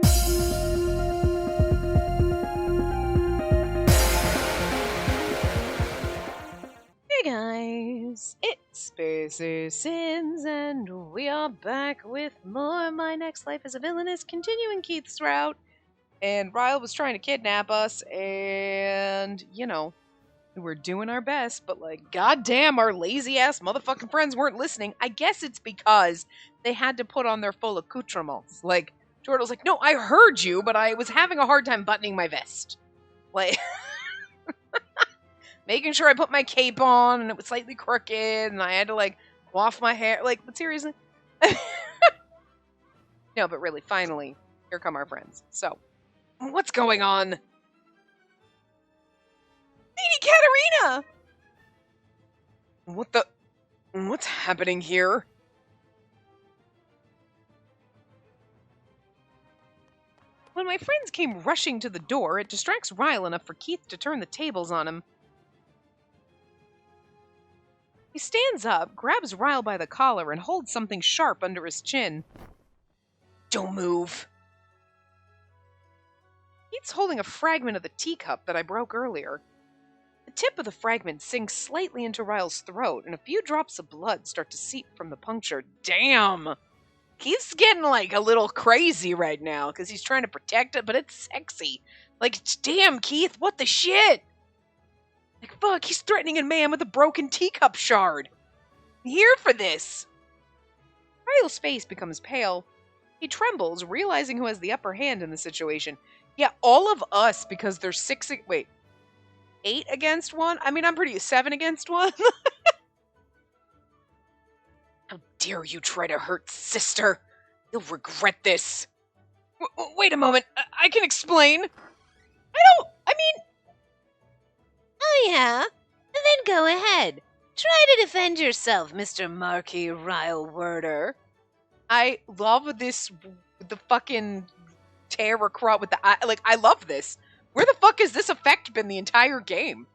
Hey guys, it's Spacer Sins, and we are back with more My Next Life as a Villainess, continuing Keith's route. And Ryle was trying to kidnap us, and, we were doing our best, but, goddamn, our lazy-ass motherfucking friends weren't listening. I guess it's because they had to put on their full accoutrements. Jordan was like, no, I heard you, but I was having a hard time buttoning my vest. Making sure I put my cape on, and it was slightly crooked, and I had to, wash my hair. But seriously? No, but really, finally, here come our friends. So, what's going on? Lady Katerina! What's happening here? When my friends came rushing to the door, it distracts Ryle enough for Keith to turn the tables on him. He stands up, grabs Ryle by the collar, and holds something sharp under his chin. Don't move. Keith's holding a fragment of the teacup that I broke earlier. The tip of the fragment sinks slightly into Ryle's throat, and a few drops of blood start to seep from the puncture. Damn! Keith's getting, a little crazy right now, because he's trying to protect it, but it's sexy. Damn, Keith, what the shit? Fuck, he's threatening a man with a broken teacup shard. I'm here for this. Ryle's face becomes pale. He trembles, realizing who has the upper hand in the situation. Yeah, all of us, because there's 8 against 1? I mean, I'm pretty 7 against 1. How dare you try to hurt sister? You'll regret this. Wait a moment. I can explain. Oh, yeah? Then go ahead. Try to defend yourself, Mr. Marquis Ryle Werder. I love this, the fucking terror crowd with the eye. I love this. Where the fuck has this effect been the entire game?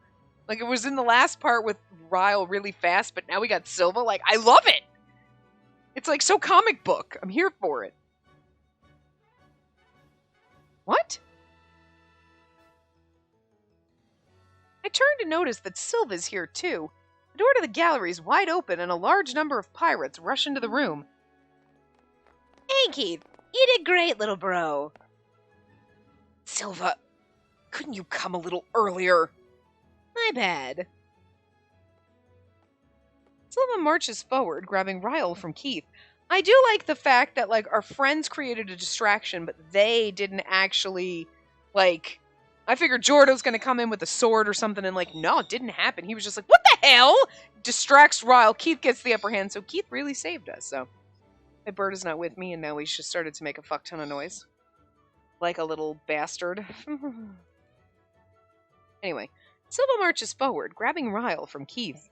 It was in the last part with Ryle really fast, but now we got Silva. I love it. It's so comic book. I'm here for it. What? I turn to notice that Silva's here too. The door to the gallery is wide open, and a large number of pirates rush into the room. Hey, Keith. You did great, little bro. Silva, couldn't you come a little earlier? My bad. Silva marches forward, grabbing Ryle from Keith. I do like the fact that, our friends created a distraction, but they didn't actually, I figured Jordo was going to come in with a sword or something, and, no, it didn't happen. He was just what the hell? Distracts Ryle. Keith gets the upper hand, so Keith really saved us, so. My bird is not with me, and now he's just started to make a fuck ton of noise. Like a little bastard. Anyway, Silva marches forward, grabbing Ryle from Keith.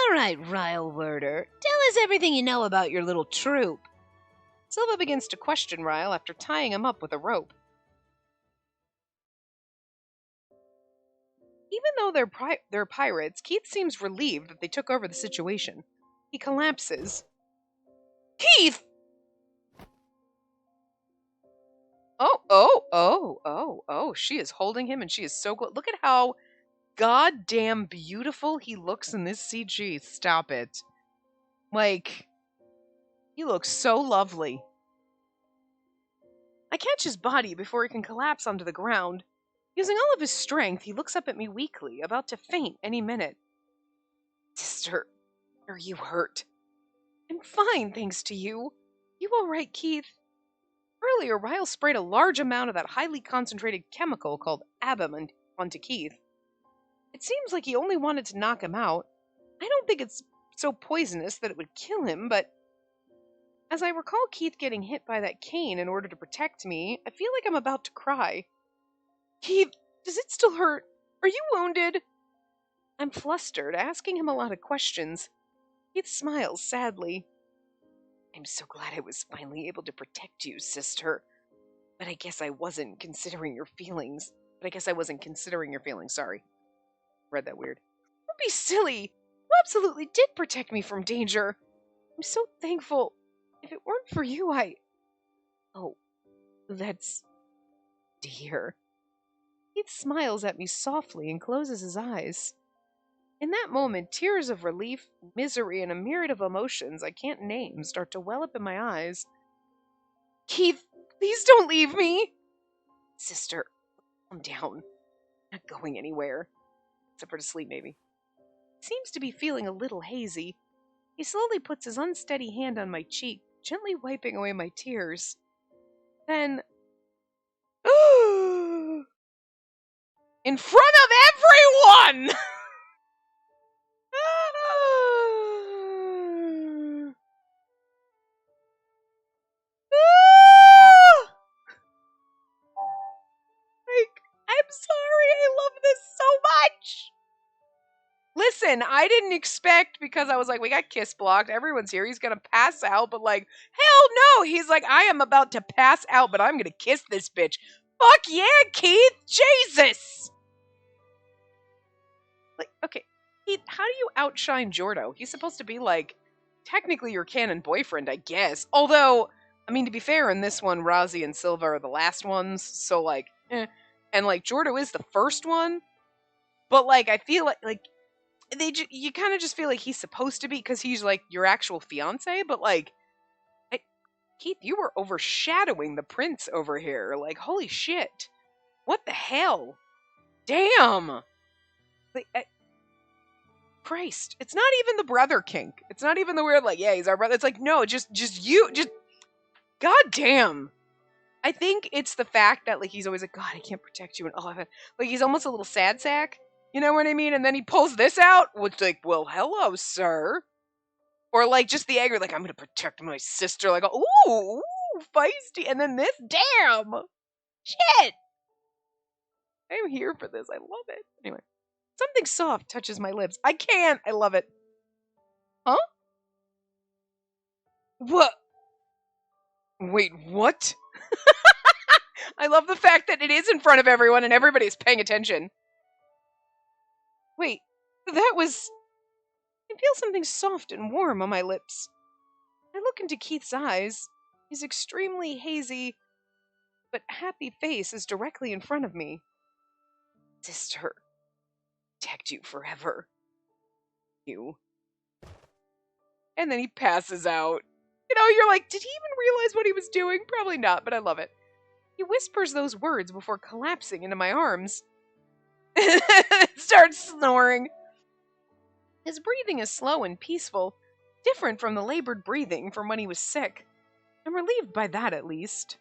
All right, Ryle Werder. Tell us everything you know about your little troop. Silva begins to question Ryle after tying him up with a rope. Even though they're pirates, Keith seems relieved that they took over the situation. He collapses. Keith! Oh, she is holding him, and she is so good. Look at how goddamn beautiful he looks in this CG. Stop it. He looks so lovely. I catch his body before he can collapse onto the ground. Using all of his strength, he looks up at me weakly, about to faint any minute. Sister, are you hurt? I'm fine, thanks to you. You all right, Keith? Earlier, Ryle sprayed a large amount of that highly concentrated chemical called abamant onto Keith. It seems like he only wanted to knock him out. I don't think it's so poisonous that it would kill him, but as I recall Keith getting hit by that cane in order to protect me, I feel like I'm about to cry. Keith, does it still hurt? Are you wounded? I'm flustered, asking him a lot of questions. Keith smiles sadly. I'm so glad I was finally able to protect you, sister. But I guess I wasn't considering your feelings. Sorry. Read that weird. Don't be silly. You absolutely did protect me from danger. I'm so thankful. If it weren't for you, Oh, that's dear. Keith smiles at me softly and closes his eyes. In that moment, tears of relief, misery, and a myriad of emotions I can't name start to well up in my eyes. Keith, please don't leave me! Sister, calm down. I'm not going anywhere. Except for to sleep, maybe. He seems to be feeling a little hazy. He slowly puts his unsteady hand on my cheek, gently wiping away my tears. Then, in front of everyone! Like, I'm sorry, I love this so much! Listen, I didn't expect, because I was like, we got kiss blocked, everyone's here, he's gonna pass out, but like, hell no! He's like, I am about to pass out, but I'm gonna kiss this bitch. Fuck yeah, Keith! Jesus! Like, okay, Keith, how do you outshine Jordo? He's supposed to be like, technically your canon boyfriend, I guess. Although, I mean, to be fair, in this one, Rozzy and Silva are the last ones, so like, and like, Jordo is the first one, but like, I feel like you kind of just feel like he's supposed to be, because he's like your actual fiance, but like, Keith, you were overshadowing the prince over here. Like, holy shit. What the hell? Damn! Like, Christ. It's not even the brother kink. It's not even the weird, like, yeah, he's our brother. It's like, no, just you, god damn. I think it's the fact that, like, he's always like, God, I can't protect you. And, like, he's almost a little sad sack. You know what I mean? And then he pulls this out, which, like, well, hello, sir. Or, like, just the anger, like, I'm gonna protect my sister. Like, ooh, feisty. And then this, damn. Shit. I'm here for this. I love it. Anyway. Something soft touches my lips. I can't. I love it. Huh? What? Wait, what? I love the fact that it is in front of everyone and everybody's paying attention. Wait, that was... I feel something soft and warm on my lips. I look into Keith's eyes. His extremely hazy but happy face is directly in front of me. Sister, protect you forever. You. And then he passes out. You know, you're like, did he even realize what he was doing? Probably not, but I love it. He whispers those words before collapsing into my arms. Starts snoring. His breathing is slow and peaceful, different from the labored breathing from when he was sick. I'm relieved by that, at least.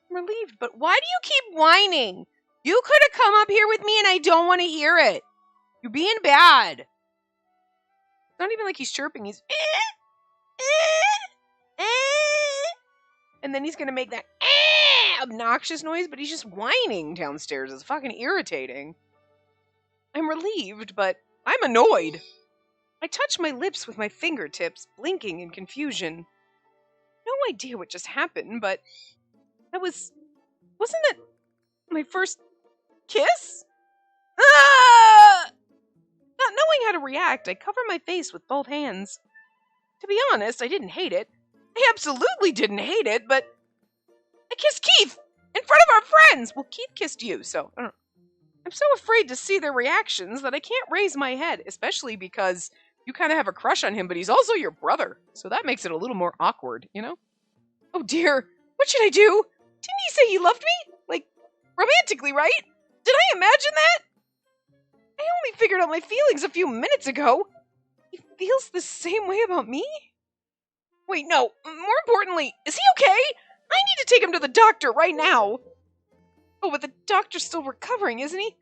I'm relieved, but why do you keep whining? You could have come up here with me and I don't want to hear it. You're being bad. It's not even like he's chirping. He's... And then he's going to make that obnoxious noise, but he's just whining downstairs. It's fucking irritating. I'm relieved, but I'm annoyed. I touch my lips with my fingertips, blinking in confusion. No idea what just happened, but wasn't that my first kiss? Ah! Not knowing how to react, I cover my face with both hands. To be honest, I didn't hate it. I absolutely didn't hate it, but I kissed Keith in front of our friends. Well, Keith kissed you, so I don't know. I'm so afraid to see their reactions that I can't raise my head, especially because you kind of have a crush on him, but he's also your brother, so that makes it a little more awkward, you know? Oh dear, what should I do? Didn't he say he loved me? Like, romantically, right? Did I imagine that? I only figured out my feelings a few minutes ago. He feels the same way about me? Wait, no, more importantly, is he okay? I need to take him to the doctor right now. Oh, but the doctor's still recovering, isn't he?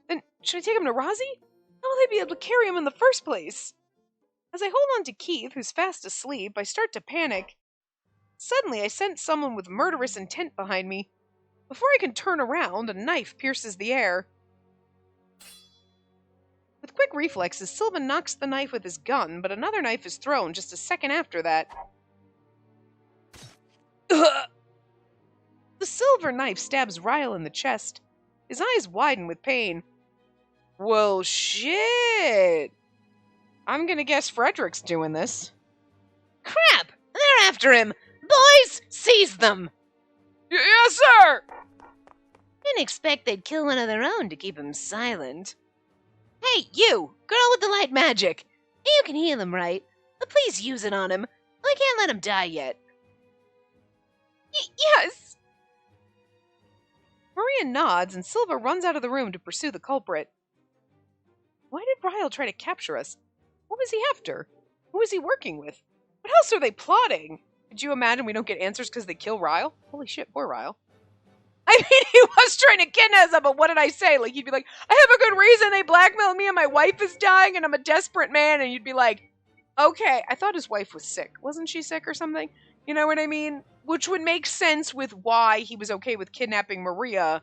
Then should I take him to Rozzy? How will they be able to carry him in the first place? As I hold on to Keith, who's fast asleep, I start to panic. Suddenly, I sense someone with murderous intent behind me. Before I can turn around, a knife pierces the air. With quick reflexes, Sylvan knocks the knife with his gun, but another knife is thrown just a second after that. Ugh. The silver knife stabs Ryle in the chest. His eyes widen with pain. Well, shit. I'm gonna guess Frederick's doing this. Crap! They're after him! Boys, seize them! Yes, sir! Didn't expect they'd kill one of their own to keep him silent. Hey, you! Girl with the light magic! You can heal him, right? But please use it on him. I can't let him die yet. Yes! Maria nods, and Silva runs out of the room to pursue the culprit. Why did Ryle try to capture us? What was he after? Who was he working with? What else are they plotting? Could you imagine we don't get answers because they kill Ryle? Holy shit, poor Ryle. I mean, he was trying to kidnap us, but what did I say? Like, he'd be like, I have a good reason. They blackmailed me and my wife is dying and I'm a desperate man. And you'd be like, okay. I thought his wife was sick. Wasn't she sick or something? You know what I mean? Which would make sense with why he was okay with kidnapping Maria.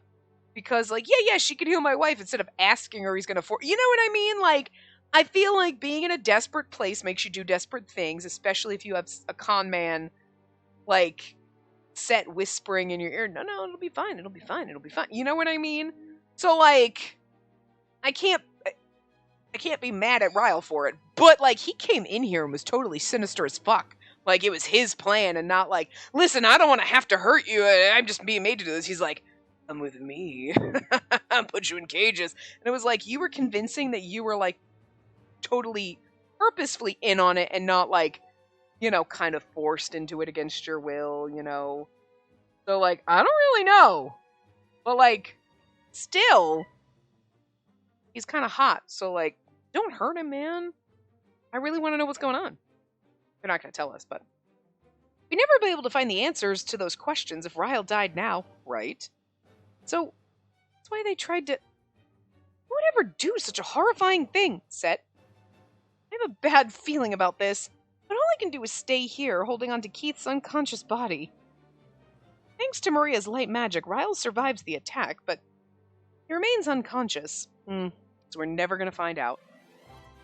Because, like, yeah, she could heal my wife instead of asking her he's going to you know what I mean? Like, I feel like being in a desperate place makes you do desperate things, especially if you have a con man, like, set whispering in your ear, no, it'll be fine, it'll be fine, it'll be fine. You know what I mean? So, like, I can't be mad at Ryle for it, but, like, he came in here and was totally sinister as fuck. Like, it was his plan and not like, listen, I don't want to have to hurt you, I'm just being made to do this. He's like, come with me. I'll put you in cages. And it was like, you were convincing that you were, like, totally purposefully in on it and not, like, you know, kind of forced into it against your will, you know. So, like, I don't really know. But, like, still, he's kind of hot. So, like, don't hurt him, man. I really want to know what's going on. They're not going to tell us, but we'd never be able to find the answers to those questions if Ryle died now, right? So, that's why they tried to... Who would ever do such a horrifying thing, Set? I have a bad feeling about this, but all I can do is stay here, holding on to Keith's unconscious body. Thanks to Maria's light magic, Ryle survives the attack, but he remains unconscious. So we're never going to find out.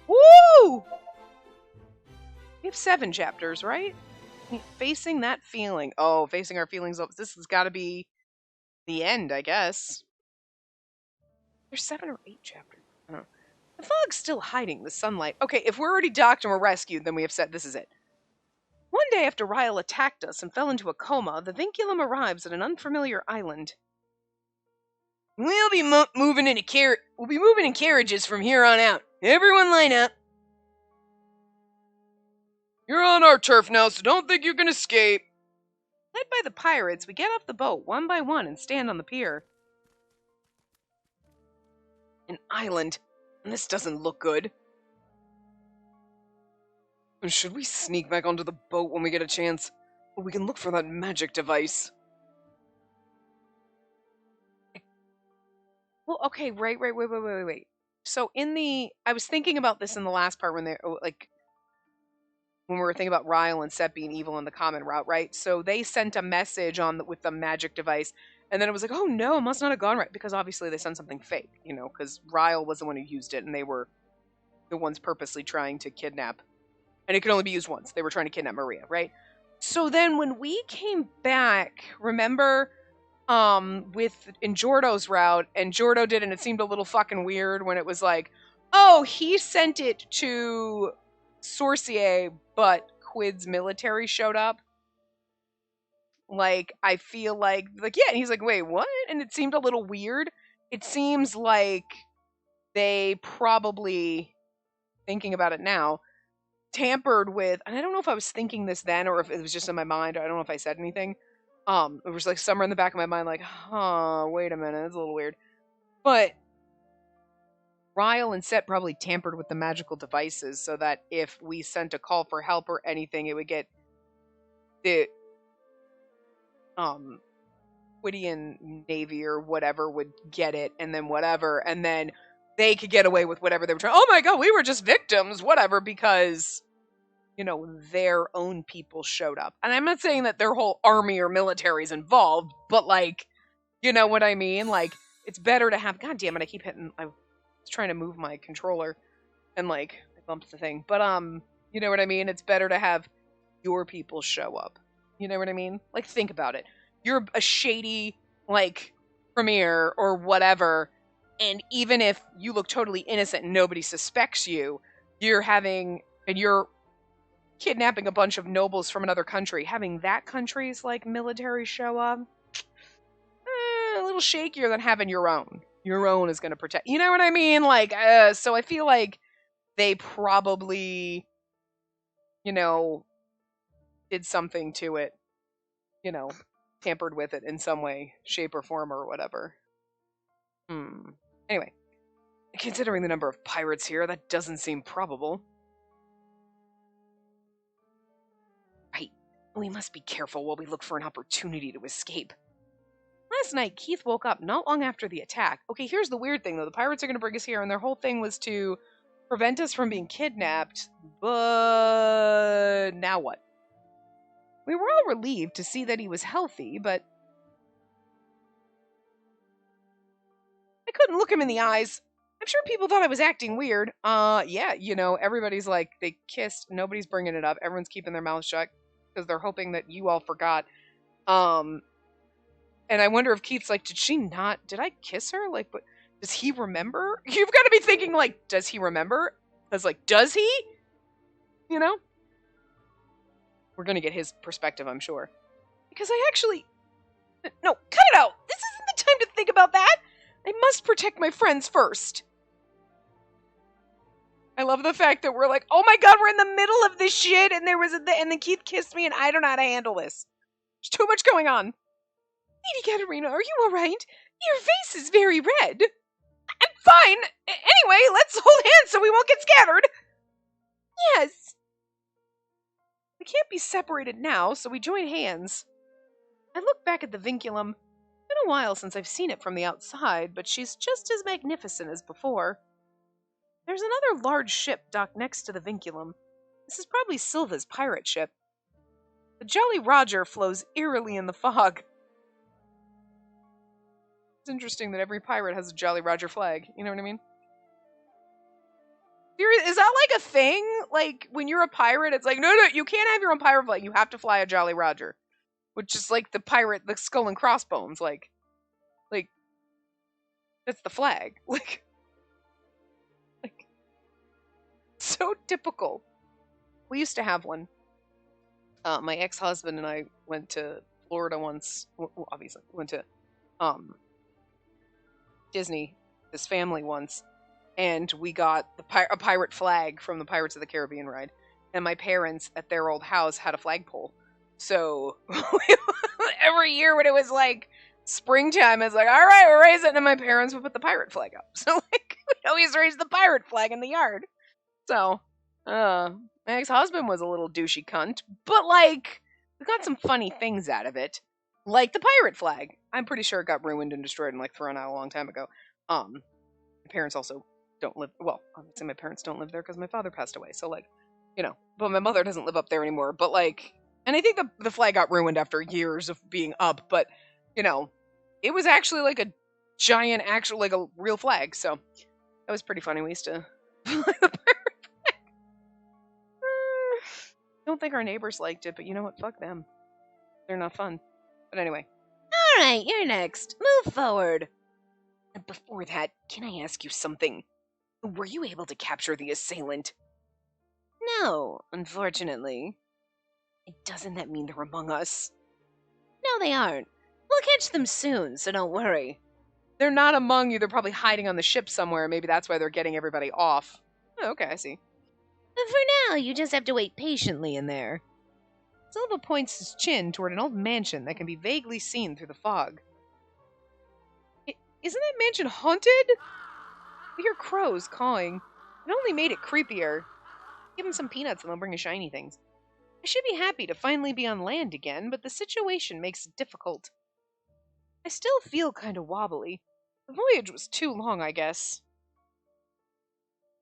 Woo! We have 7 chapters, right? Facing that feeling. Oh, facing our feelings. This has got to be the end, I guess. There's 7 or 8 chapters. I don't know. The fog's still hiding the sunlight. Okay, if we're already docked and we're rescued, then we have said this is it. One day after Ryle attacked us and fell into a coma, the vinculum arrives at an unfamiliar island. We'll be moving in carriages from here on out. Everyone line up. You're on our turf now, so don't think you can escape. Led by the pirates, we get off the boat one by one and stand on the pier. An island. This doesn't look good. Should we sneak back onto the boat when we get a chance? We can look for that magic device. Well, okay, wait. So I was thinking about this in the last part when we were thinking about Ryle and Set being evil in the common route, right? So they sent a message with the magic device, and then it was like, oh no, it must not have gone right, because obviously they sent something fake, you know, because Ryle was the one who used it, and they were the ones purposely trying to kidnap. And it could only be used once. They were trying to kidnap Maria, right? So then when we came back, remember, in Jordo's route, and Jordo did, and it seemed a little fucking weird when it was like, oh, he sent it to Sorcier, but Quid's military showed up. Like, I feel like, yeah, and he's like, wait, what? And it seemed a little weird. It seems like they probably, thinking about it now, tampered with, and I don't know if I was thinking this then or if it was just in my mind. I don't know if I said anything. It was like somewhere in the back of my mind, like, wait a minute, it's a little weird. But Ryle and Set probably tampered with the magical devices so that if we sent a call for help or anything, it would get the Quidian Navy or whatever would get it, and then they could get away with whatever they were trying. Oh my god, we were just victims, whatever, because, you know, their own people showed up. And I'm not saying that their whole army or military is involved, but, like, you know what I mean? Like, it's better to have, god damn it, I was trying to move my controller, and, like, I bumped the thing. But, you know what I mean? It's better to have your people show up. You know what I mean? Like, think about it. You're a shady, like, premier or whatever, and even if you look totally innocent and nobody suspects you, you're kidnapping a bunch of nobles from another country, having that country's, like, military show up, a little shakier than having your own. Your own is going to protect. You know what I mean? Like, so I feel like they probably, did something to it, tampered with it in some way, shape, or form, or whatever. Anyway, considering the number of pirates here, that doesn't seem probable. Right. We must be careful while we look for an opportunity to escape. Last night, Keith woke up not long after the attack. Okay, here's the weird thing, though. The pirates are going to bring us here, and their whole thing was to prevent us from being kidnapped. But now what? We were all relieved to see that he was healthy, but I couldn't look him in the eyes. I'm sure people thought I was acting weird. Yeah, everybody's like, they kissed. Nobody's bringing it up. Everyone's keeping their mouths shut because they're hoping that you all forgot. And I wonder if Keith's like, did I kiss her? Like, but does he remember? You've got to be thinking, like, does he remember? Because, like, does he? We're going to get his perspective, I'm sure. Because no, cut it out. This isn't the time to think about that. I must protect my friends first. I love the fact that we're like, oh my god, we're in the middle of this shit, and and then Keith kissed me, and I don't know how to handle this. There's too much going on. Lady Katerina, are you alright? Your face is very red. I'm fine. Anyway, let's hold hands so we won't get scattered. Yes. We can't be separated now, so we join hands. I look back at the vinculum. It's been a while since I've seen it from the outside, but she's just as magnificent as before. There's another large ship docked next to the vinculum. This is probably Silva's pirate ship. The Jolly Roger flows eerily in the fog. It's interesting that every pirate has a Jolly Roger flag. You know what I mean? Is that like a thing? Like, when you're a pirate, it's like, no, you can't have your own pirate flag. You have to fly a Jolly Roger. Which is like the skull and crossbones. Like, that's the flag. Like, so typical. We used to have one. My ex-husband and I went to Florida once. Well, obviously, went to Disney, his family once, and we got a pirate flag from the Pirates of the Caribbean ride. And my parents at their old house had a flagpole. So every year when it was like springtime, it's like, all right, we'll raise it. And my parents would put the pirate flag up. So like, we always raised the pirate flag in the yard. So, my ex-husband was a little douchey cunt, but like, we got some funny things out of it. Like the pirate flag. I'm pretty sure it got ruined and destroyed and like thrown out a long time ago. My parents also don't live, well, obviously my parents don't live there because my father passed away. So like, but my mother doesn't live up there anymore. But like, and I think the flag got ruined after years of being up, but it was actually like a giant, like a real flag. So that was pretty funny. We used to fly the pirate flag. Don't think our neighbors liked it, but you know what? Fuck them. They're not fun. But anyway. Alright, you're next. Move forward. Before that, can I ask you something? Were you able to capture the assailant? No, unfortunately. Doesn't that mean they're among us? No, they aren't. We'll catch them soon, so don't worry. They're not among you. They're probably hiding on the ship somewhere. Maybe that's why they're getting everybody off. Oh, okay, I see. But for now, you just have to wait patiently in there. Silva points his chin toward an old mansion that can be vaguely seen through the fog. Isn't that mansion haunted? We hear crows cawing. It only made it creepier. Give them some peanuts and they'll bring you shiny things. I should be happy to finally be on land again, but the situation makes it difficult. I still feel kind of wobbly. The voyage was too long, I guess.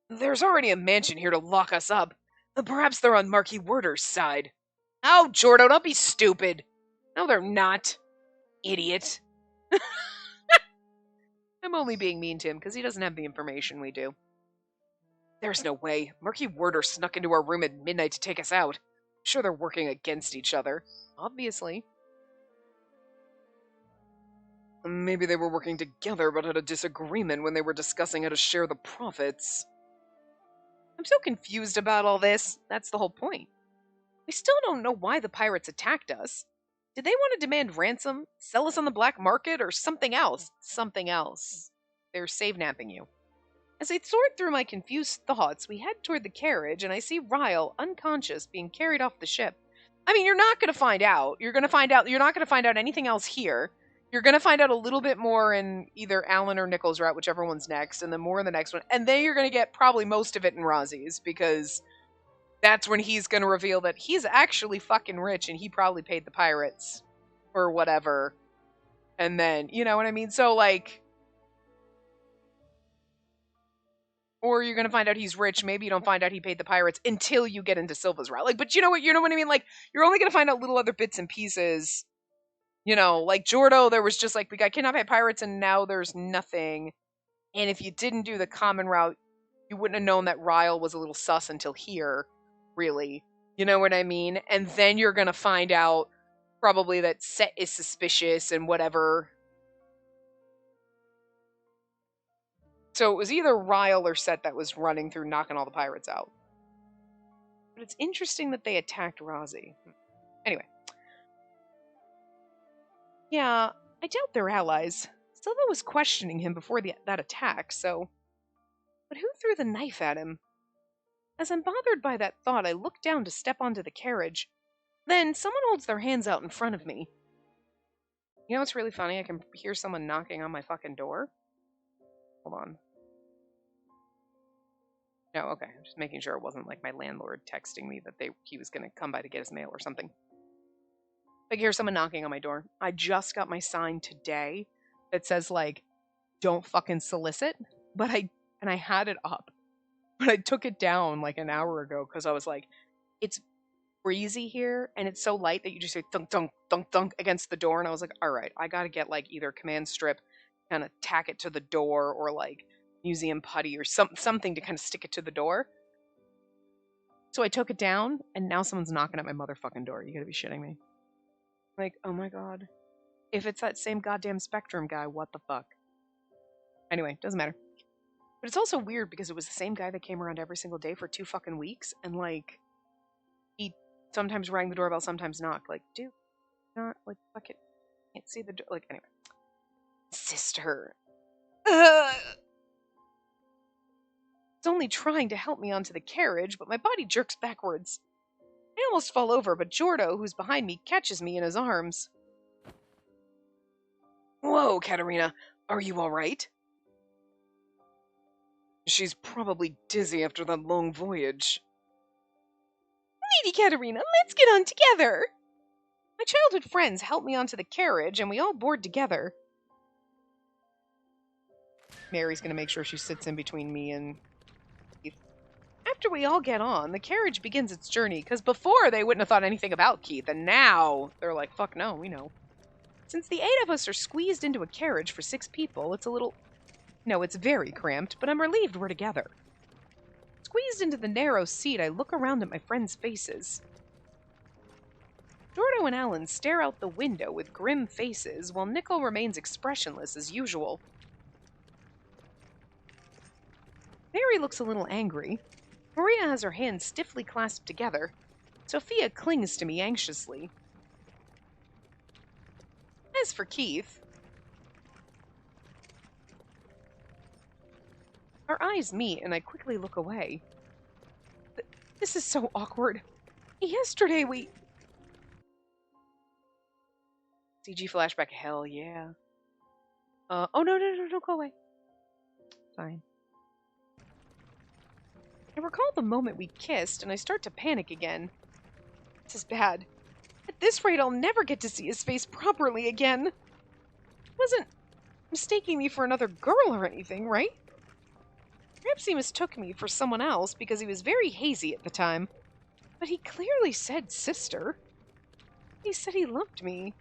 There's already a mansion here to lock us up. Perhaps they're on Marquis Werder's side. Oh, Jordo, don't be stupid. No, they're not. Idiot. I'm only being mean to him because he doesn't have the information we do. There's no way. Marquis Werder snuck into our room at midnight to take us out. I'm sure they're working against each other. Obviously. Maybe they were working together but had a disagreement when they were discussing how to share the profits. I'm so confused about all this. That's the whole point. We still don't know why the pirates attacked us. Did they want to demand ransom, sell us on the black market, or something else? Something else. They're save-napping you. As I sort through my confused thoughts, we head toward the carriage, and I see Ryle, unconscious, being carried off the ship. I mean, you're not going to find out. You're not going to find out anything else here. You're going to find out a little bit more in either Alan or Nichols' route, whichever one's next, and then more in the next one. And then you're going to get probably most of it in Razi's, because that's when he's going to reveal that he's actually fucking rich and he probably paid the pirates or whatever. And then, you know what I mean? So, like, or you're going to find out he's rich. Maybe you don't find out he paid the pirates until you get into Silva's route. Like, but you know what I mean? Like, you're only going to find out little other bits and pieces. You know, like Jordo, there was just like, we got kidnapped by pirates and now there's nothing. And if you didn't do the common route, you wouldn't have known that Ryle was a little sus until here, really. You know what I mean? And then you're going to find out probably that Set is suspicious and whatever. So it was either Ryle or Set that was running through knocking all the pirates out. But it's interesting that they attacked Razi. Anyway. Yeah, I doubt they're allies. Silva was questioning him before that attack, so... But who threw the knife at him? As I'm bothered by that thought, I look down to step onto the carriage. Then, someone holds their hands out in front of me. You know what's really funny? I can hear someone knocking on my fucking door. Hold on. No, okay. I'm just making sure it wasn't like my landlord texting me that he was going to come by to get his mail or something. I hear someone knocking on my door. I just got my sign today that says, like, don't fucking solicit. But I had it up. But I took it down like an hour ago because I was like, it's breezy here and it's so light that you just say thunk, thunk, thunk, thunk against the door. And I was like, all right, I got to get like either command strip, kind of tack it to the door, or like museum putty or something to kind of stick it to the door. So I took it down and now someone's knocking at my motherfucking door. You gotta be shitting me. Like, oh my god. If it's that same goddamn Spectrum guy, what the fuck? Anyway, doesn't matter. But it's also weird because it was the same guy that came around every single day for 2 fucking weeks, and like, he sometimes rang the doorbell, sometimes knocked. Like, dude, not, like, fuck it. Can't see the door. Like, anyway. Sister. It's only trying to help me onto the carriage, but my body jerks backwards. I almost fall over, but Jordo, who's behind me, catches me in his arms. Whoa, Katerina, are you alright? She's probably dizzy after that long voyage. Lady Katerina, let's get on together! My childhood friends helped me onto the carriage, and we all board together. Mary's gonna make sure she sits in between me and Keith. After we all get on, the carriage begins its journey, because before they wouldn't have thought anything about Keith, and now they're like, fuck no, we know. Since the 8 of us are squeezed into a carriage for 6 people, it's a little... No, it's very cramped, but I'm relieved we're together. Squeezed into the narrow seat, I look around at my friends' faces. Jordo and Alan stare out the window with grim faces, while Nickel remains expressionless as usual. Mary looks a little angry. Maria has her hands stiffly clasped together. Sophia clings to me anxiously. As for Keith... Our eyes meet, and I quickly look away. This is so awkward. Yesterday we... CG flashback, hell yeah. Oh, no, don't go away. Fine. I recall the moment we kissed, and I start to panic again. This is bad. At this rate, I'll never get to see his face properly again. He wasn't mistaking me for another girl or anything, right? Perhaps he mistook me for someone else because he was very hazy at the time. But he clearly said sister. He said he loved me.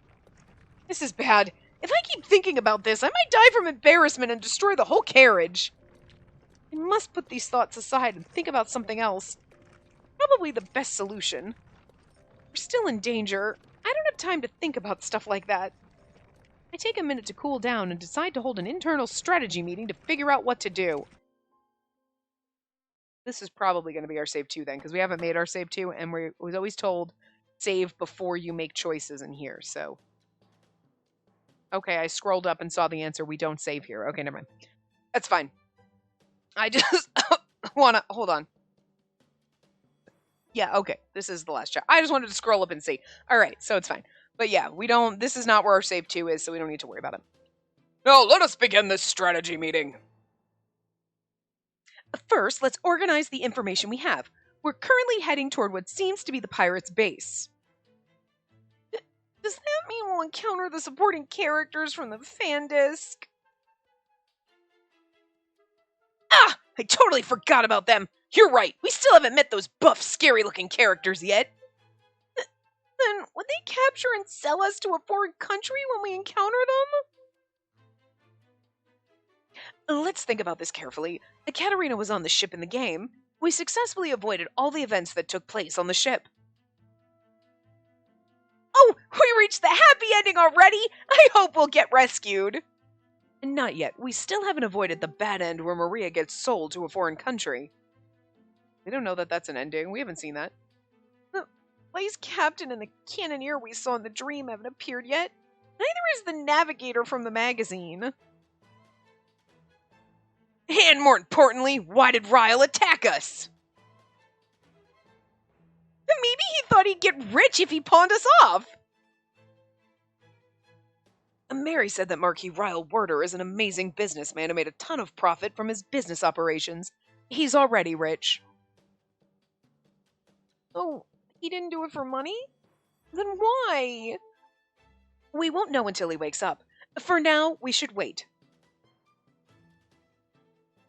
This is bad. If I keep thinking about this, I might die from embarrassment and destroy the whole carriage. I must put these thoughts aside and think about something else. Probably the best solution. We're still in danger. I don't have time to think about stuff like that. I take a minute to cool down and decide to hold an internal strategy meeting to figure out what to do. This is probably going to be our save 2 then, because we haven't made our save 2, and we was always told save before you make choices in here, so. Okay, I scrolled up and saw the answer. We don't save here. Okay, never mind. That's fine. I just want to... Hold on. Yeah, okay. This is the last chapter. I just wanted to scroll up and see. All right, so it's fine. But yeah, we don't... This is not where our save 2 is, so we don't need to worry about it. Now, let us begin this strategy meeting. First, let's organize the information we have. We're currently heading toward what seems to be the pirates' base. Does that mean we'll encounter the supporting characters from the fan disc? Ah! I totally forgot about them! You're right, we still haven't met those buff, scary-looking characters yet. Then, would they capture and sell us to a foreign country when we encounter them? Let's think about this carefully. Ekaterina was on the ship in the game. We successfully avoided all the events that took place on the ship. Oh, we reached the happy ending already! I hope we'll get rescued! Not yet. We still haven't avoided the bad end where Maria gets sold to a foreign country. We don't know that that's an ending. We haven't seen that. The Blaze Captain and the Cannoneer we saw in the dream haven't appeared yet. Neither is the Navigator from the magazine. And more importantly, why did Ryle attack us? Maybe he thought he'd get rich if he pawned us off. Mary said that Marquis Ryle Werder is an amazing businessman who made a ton of profit from his business operations. He's already rich. Oh, he didn't do it for money? Then why? We won't know until he wakes up. For now, we should wait.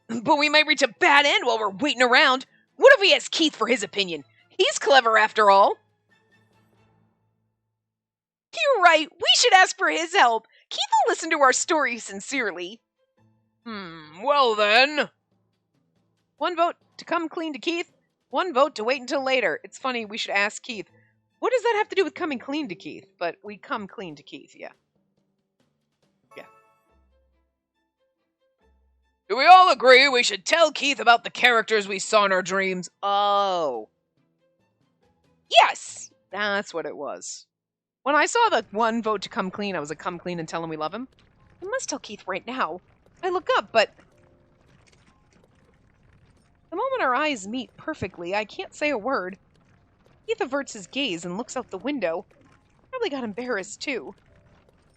But we might reach a bad end while we're waiting around. What if we ask Keith for his opinion? He's clever after all. You're right. We should ask for his help. Keith will listen to our story sincerely. Well then. One vote to come clean to Keith. One vote to wait until later. It's funny, we should ask Keith. What does that have to do with coming clean to Keith? But we come clean to Keith, yeah. Yeah. Do we all agree we should tell Keith about the characters we saw in our dreams? Oh. Yes! That's what it was. When I saw the one vote to come clean, I was like, come clean and tell him we love him. I must tell Keith right now. I look up, but... The moment our eyes meet perfectly, I can't say a word. Keith averts his gaze and looks out the window. Probably got embarrassed, too.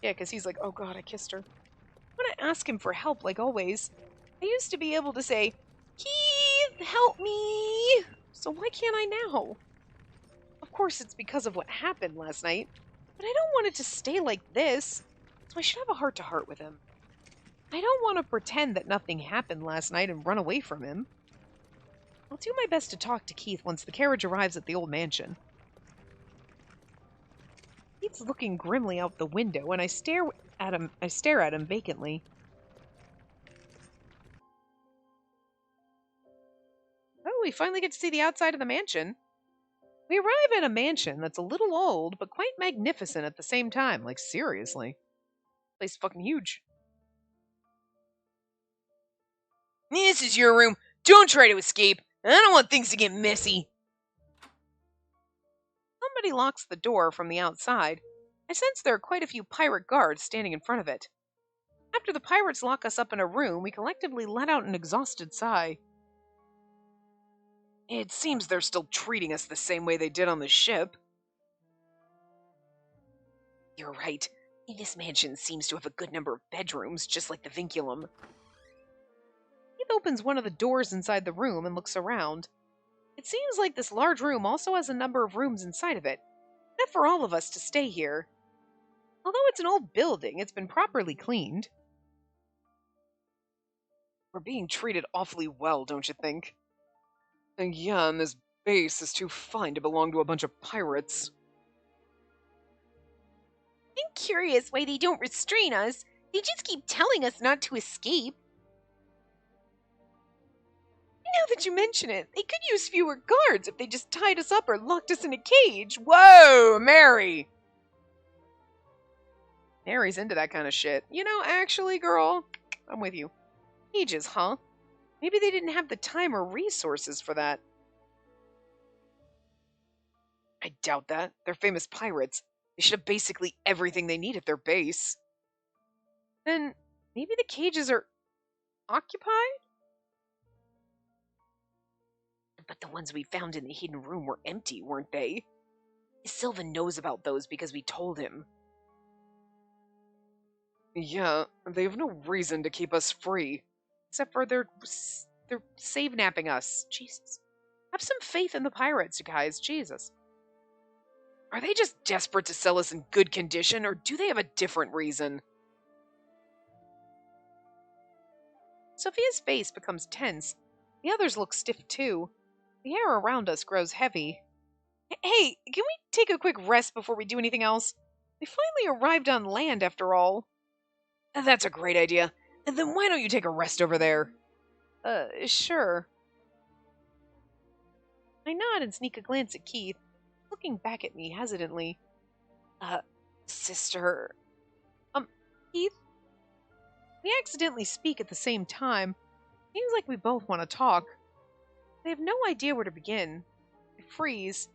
Yeah, because he's like, oh god, I kissed her. When I ask him for help, like always, I used to be able to say, Keith, help me! So why can't I now? Of course, it's because of what happened last night, but I don't want it to stay like this, so I should have a heart-to-heart with him. I don't want to pretend that nothing happened last night and run away from him. I'll do my best to talk to Keith once the carriage arrives at the old mansion. Keith's looking grimly out the window, and I stare at him vacantly. Oh, we finally get to see the outside of the mansion. We arrive at a mansion that's a little old, but quite magnificent at the same time. Like, seriously. This place is fucking huge. This is your room. Don't try to escape. I don't want things to get messy. Somebody locks the door from the outside. I sense there are quite a few pirate guards standing in front of it. After the pirates lock us up in a room, we collectively let out an exhausted sigh. It seems they're still treating us the same way they did on the ship. You're right. This mansion seems to have a good number of bedrooms, just like the vinculum. Keith opens one of the doors inside the room and looks around. It seems like this large room also has a number of rooms inside of it. Enough for all of us to stay here. Although it's an old building, it's been properly cleaned. We're being treated awfully well, don't you think? And yeah, and this base is too fine to belong to a bunch of pirates. I'm curious why they don't restrain us. They just keep telling us not to escape. Now that you mention it, they could use fewer guards if they just tied us up or locked us in a cage. Whoa, Mary! Mary's into that kind of shit. You know, actually, girl, I'm with you. Cages, huh? Maybe they didn't have the time or resources for that. I doubt that. They're famous pirates. They should have basically everything they need at their base. Then maybe the cages are occupied? But the ones we found in the hidden room were empty, weren't they? Sylvan knows about those because we told him. Yeah, they have no reason to keep us free. Except for they're save-napping us. Jesus. Have some faith in the pirates, you guys. Jesus. Are they just desperate to sell us in good condition, or do they have a different reason? Sophia's face becomes tense. The others look stiff too. The air around us grows heavy. Hey, can we take a quick rest before we do anything else? We finally arrived on land after all. That's a great idea. And then why don't you take a rest over there? Sure. I nod and sneak a glance at Keith, looking back at me hesitantly. Sister. Keith? We accidentally speak at the same time. Seems like we both want to talk. I have no idea where to begin. I freeze.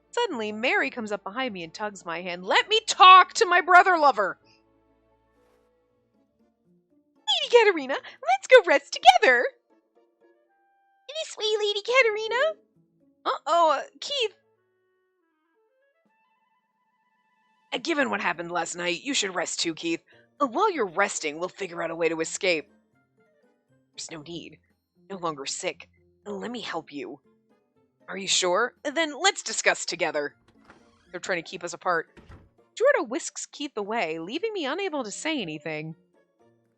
Suddenly, Mary comes up behind me and tugs my hand. Let me talk to my brother lover! Lady Katerina, let's go rest together! This way, Lady Katerina! Keith! Given what happened last night, you should rest too, Keith. While you're resting, we'll figure out a way to escape. There's no need. No longer sick. Let me help you. Are you sure? Then let's discuss together. They're trying to keep us apart. Jordan whisks Keith away, leaving me unable to say anything.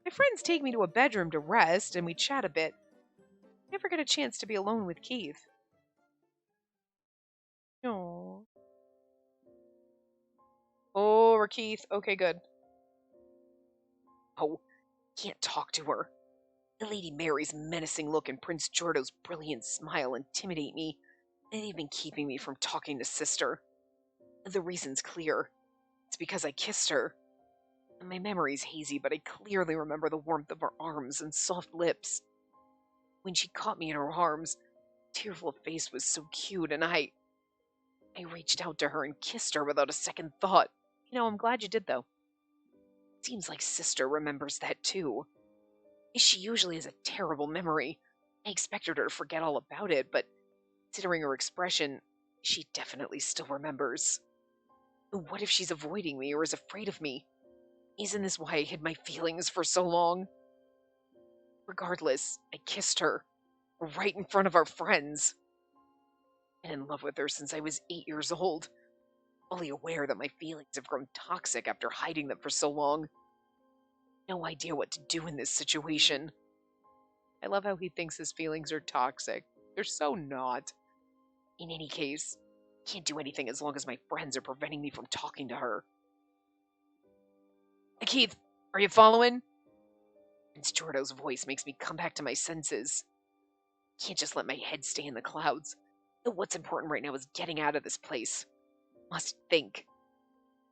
My friends take me to a bedroom to rest, and we chat a bit. I never get a chance to be alone with Keith. Aww. Oh, Keith. Okay, good. Oh, can't talk to her. Lady Mary's menacing look and Prince Jordo's brilliant smile intimidate me, and they've been keeping me from talking to Sister. The reason's clear. It's because I kissed her. My memory's hazy, but I clearly remember the warmth of her arms and soft lips. When she caught me in her arms, her tearful face was so cute, and I reached out to her and kissed her without a second thought. I'm glad you did, though. Seems like Sister remembers that, too. She usually has a terrible memory. I expected her to forget all about it, but considering her expression, she definitely still remembers. What if she's avoiding me or is afraid of me? Isn't this why I hid my feelings for so long? Regardless, I kissed her, right in front of our friends. I've been in love with her since I was 8 years old, fully aware that my feelings have grown toxic after hiding them for so long. No idea what to do in this situation. I love how he thinks his feelings are toxic. They're so not. In any case, I can't do anything as long as my friends are preventing me from talking to her. Keith, are you following? Prince Jordo's voice makes me come back to my senses. I can't just let my head stay in the clouds. What's important right now is getting out of this place. Must think.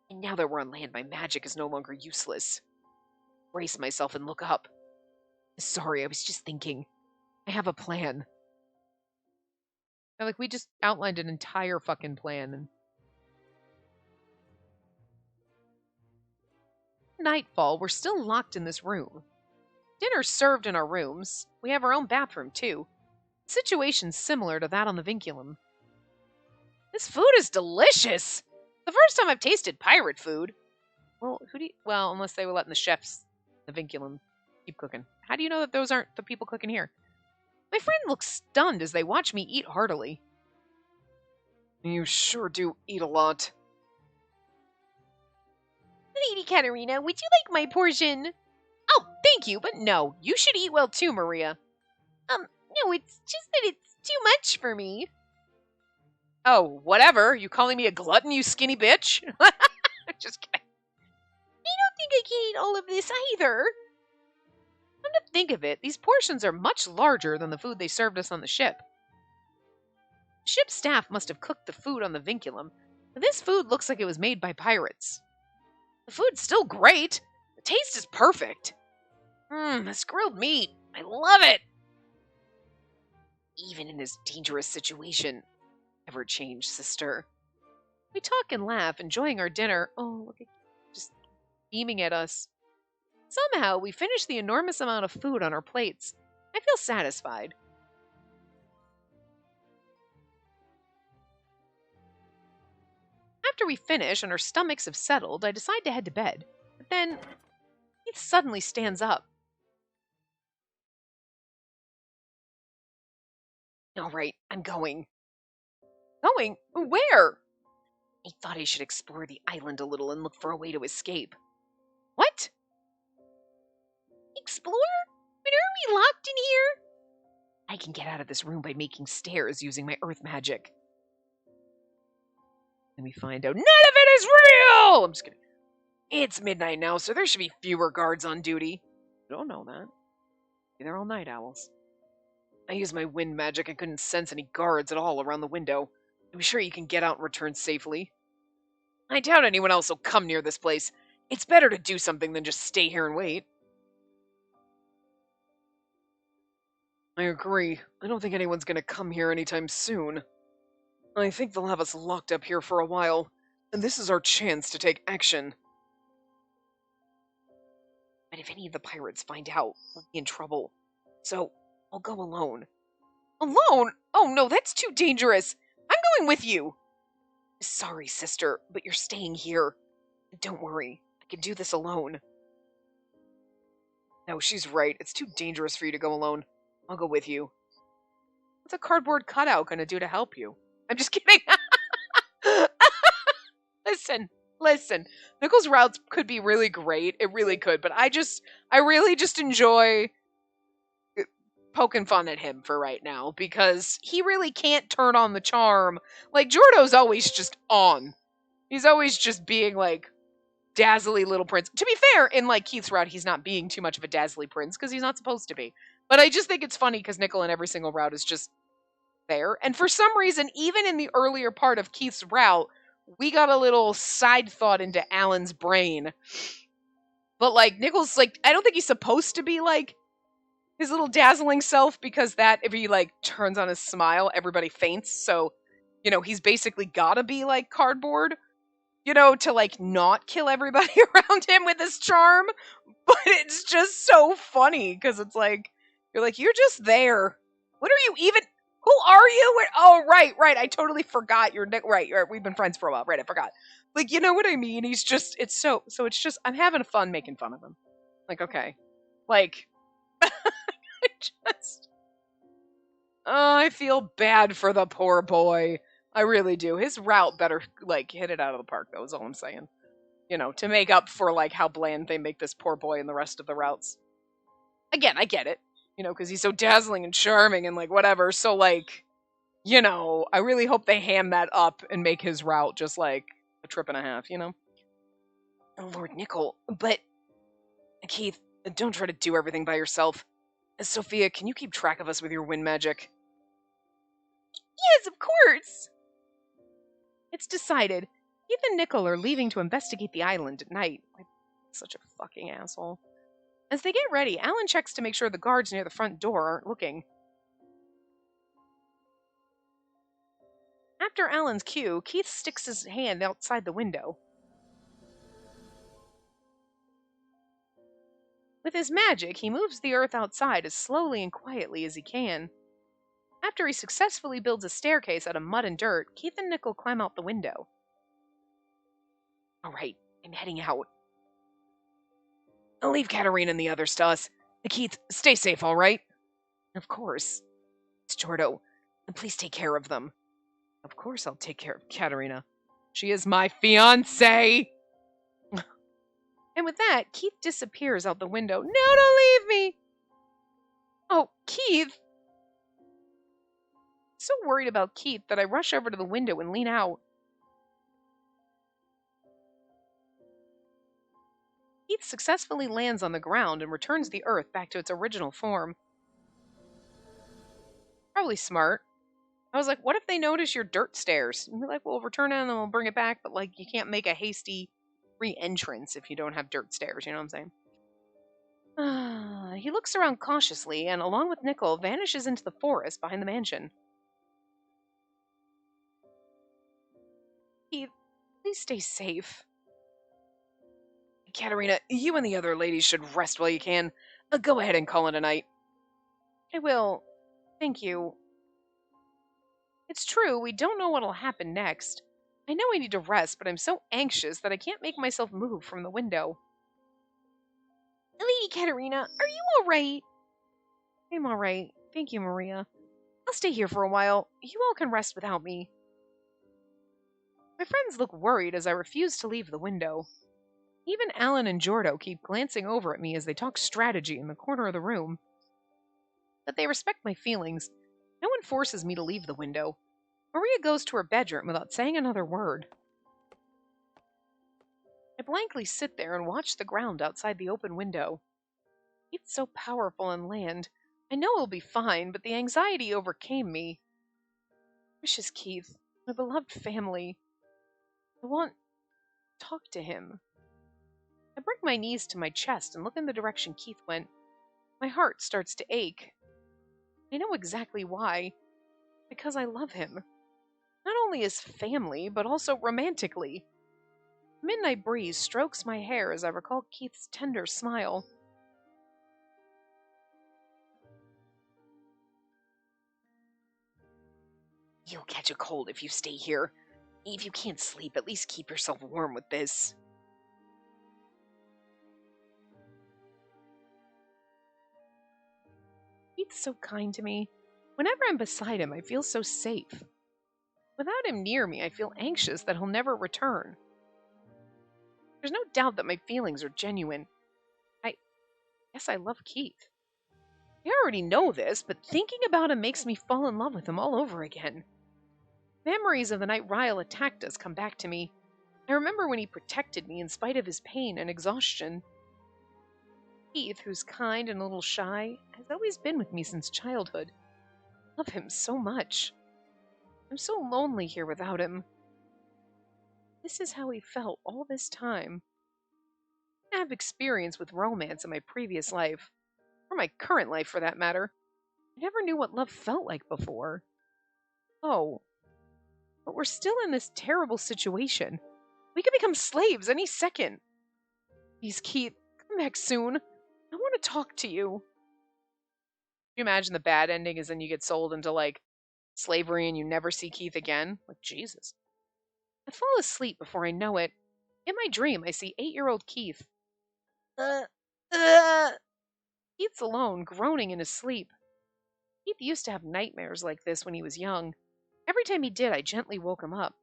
And now that we're on land, my magic is no longer useless. Brace myself and look up. Sorry, I was just thinking. I have a plan. We just outlined an entire fucking plan. Nightfall, we're still locked in this room. Dinner's served in our rooms. We have our own bathroom, too. Situation's similar to that on the Vinculum. This food is delicious! The first time I've tasted pirate food. Well, unless they were letting the chefs, the Vinculum, keep cooking. How do you know that those aren't the people cooking here? My friend looks stunned as they watch me eat heartily. You sure do eat a lot. Lady Katerina, would you like my portion? Oh, thank you, but no. You should eat well too, Maria. No, it's just that it's too much for me. Oh, whatever. You calling me a glutton, you skinny bitch? Just kidding. I don't think I can eat all of this either. Come to think of it, these portions are much larger than the food they served us on the ship. The ship's staff must have cooked the food on the Vinculum, but this food looks like it was made by pirates. The food's still great. The taste is perfect. This grilled meat. I love it. even in this dangerous situation. Never change, sister. We talk and laugh, enjoying our dinner. Oh, look at just beaming at us. Somehow, we finish the enormous amount of food on our plates. I feel satisfied. After we finish and our stomachs have settled, I decide to head to bed. But then, Keith suddenly stands up. All right, I'm going. Going? Where? I thought I should explore the island a little and look for a way to escape. What? Explore? But aren't we locked in here? I can get out of this room by making stairs using my earth magic. Let me find out. None of it is real! I'm just kidding. It's midnight now, so there should be fewer guards on duty. You don't know that. They're all night owls. I used my wind magic and couldn't sense any guards at all around the window. I'm sure you can get out and return safely. I doubt anyone else will come near this place. It's better to do something than just stay here and wait. I agree. I don't think anyone's gonna come here anytime soon. I think they'll have us locked up here for a while, and this is our chance to take action. But if any of the pirates find out, we'll be in trouble. So, I'll go alone. Alone? Oh no, that's too dangerous. I'm going with you. Sorry, sister, but you're staying here. Don't worry, I can do this alone. No, she's right. It's too dangerous for you to go alone. I'll go with you. What's a cardboard cutout gonna do to help you? I'm just kidding. Listen. Nichols' routes could be really great. It really could, but I really just enjoy poking fun at him for right now because he really can't turn on the charm. Like, Jordo's always just on. He's always just being like dazzly little prince. To be fair, in like Keith's route, he's not being too much of a dazzly prince because he's not supposed to be. But I just think it's funny because Nickel in every single route is just there. And for some reason, even in the earlier part of Keith's route, we got a little side thought into Alan's brain. But like Nichols, like, I don't think he's supposed to be like his little dazzling self because that if he like turns on his smile, everybody faints. So, you know, he's basically gotta be like cardboard, you know, to like not kill everybody around him with his charm. But it's just so funny because it's like, you're just there. What are you even? Who are you? Oh, right. I totally forgot you're Nick. Right. We've been friends for a while. Right. I forgot. Like, you know what I mean? He's just, it's just, I'm having fun making fun of him. Like, okay. Like, I feel bad for the poor boy. I really do. His route better, like, hit it out of the park, though, is all I'm saying. You know, to make up for, like, how bland they make this poor boy in the rest of the routes. Again, I get it. You know, because he's so dazzling and charming and, like, whatever. So, like, you know, I really hope they ham that up and make his route just, like, a trip and a half, you know? Oh, Lord Nickel. But, Keith, don't try to do everything by yourself. Sophia, can you keep track of us with your wind magic? Yes, of course! It's decided. Keith and Nickel are leaving to investigate the island at night. Such a fucking asshole. As they get ready, Alan checks to make sure the guards near the front door aren't looking. After Alan's cue, Keith sticks his hand outside the window. With his magic, he moves the earth outside as slowly and quietly as he can. After he successfully builds a staircase out of mud and dirt, Keith and Nickel climb out the window. All right, I'm heading out. I'll leave Katarina and the others to us. Keith, stay safe, all right? Of course. It's Jordo, and please take care of them. Of course I'll take care of Katarina. She is my fiancé! And with that, Keith disappears out the window. No, don't leave me! Oh, Keith! So worried about Keith that I rush over to the window and lean out. Keith successfully lands on the ground and returns the earth back to its original form. Probably smart. I was like, what if they notice your dirt stairs? And they're like, well, we'll return it and then we'll bring it back, but like, you can't make a hasty re-entrance if you don't have dirt stairs, you know what I'm saying? He looks around cautiously and, along with Nickel, vanishes into the forest behind the mansion. Keith, please stay safe. Katerina, you and the other ladies should rest while you can. Go ahead and call it a night. I will. Thank you. It's true, we don't know what'll happen next. I know I need to rest, but I'm so anxious that I can't make myself move from the window. Lady Katerina, are you alright? I'm alright. Thank you, Maria. I'll stay here for a while. You all can rest without me. My friends look worried as I refuse to leave the window. Even Alan and Jordo keep glancing over at me as they talk strategy in the corner of the room. But they respect my feelings. No one forces me to leave the window. Maria goes to her bedroom without saying another word. I blankly sit there and watch the ground outside the open window. It's so powerful on land. I know it'll be fine, but the anxiety overcame me. Precious Keith, my beloved family. I want to talk to him. I bring my knees to my chest and look in the direction Keith went. My heart starts to ache. I know exactly why. Because I love him. Not only as family, but also romantically. The midnight breeze strokes my hair as I recall Keith's tender smile. You'll catch a cold if you stay here. If you can't sleep, at least keep yourself warm with this. Keith's so kind to me. Whenever I'm beside him, I feel so safe. Without him near me, I feel anxious that he'll never return. There's no doubt that my feelings are genuine. I guess I love Keith. I already know this, but thinking about him makes me fall in love with him all over again. Memories of the night Ryle attacked us come back to me. I remember when he protected me in spite of his pain and exhaustion. Keith, who's kind and a little shy, has always been with me since childhood. I love him so much. I'm so lonely here without him. This is how he felt all this time. I have experience with romance in my previous life, or my current life for that matter. I never knew what love felt like before. Oh, but we're still in this terrible situation. We could become slaves any second. Please, Keith, come back soon. I want to talk to you. Can you imagine the bad ending is then you get sold into, like, slavery and you never see Keith again? Like, Jesus. I fall asleep before I know it. In my dream, I see 8-year-old Keith. Keith's alone, groaning in his sleep. Keith used to have nightmares like this when he was young. Every time he did, I gently woke him up.